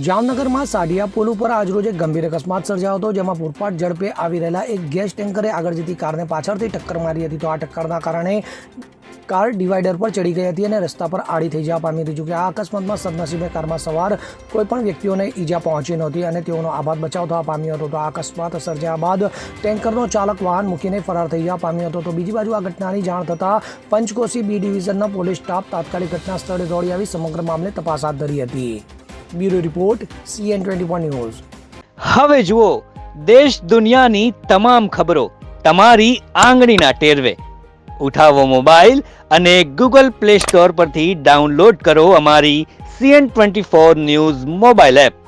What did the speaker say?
જામનગરમાં સાડિયા પુલ ઉપર આજરોજ એક ગંભીર અકસ્માત સર્જાયો હતો, જેમાં પૂરપાટ ઝડપે આવી રહેલા એક ગેસ ટેન્કરે આગળ જતી કારને પાછળથી ટક્કર મારી હતી. તો આ ટક્કરના કારણે કાર ડિવાઈડર પર ચડી ગઈ હતી અને રસ્તા પર આડી થઈ જવા પામી હતી. જોકે આ અકસ્માતમાં સદનસીબે કારમાં સવાર કોઈપણ વ્યક્તિઓને ઈજા પહોંચી નહોતી અને તેઓનો આબાદ બચાવ થવા પામ્યો હતો. તો આ અકસ્માત સર્જાયા બાદ ટેન્કરનો ચાલક વાહન મૂકીને ફરાર થઈ જવા પામ્યો હતો. તો બીજી બાજુ આ ઘટનાની જાણ થતાં પંચકોશી બી ડિવિઝનના પોલીસ સ્ટાફ તાત્કાલિક ઘટના સ્થળે દોડી આવી સમગ્ર મામલે તપાસ હાથ ધરી હતી. Bureau report CN24 news. હવે જુઓ દેશ દુનિયાની તમામ ખબરો તમારી આંગળીના ટેરવે. ઉઠાવો મોબાઈલ અને Google Play Store પરથી ડાઉનલોડ કરો અમારી CN24 ન્યૂઝ મોબાઈલ એપ.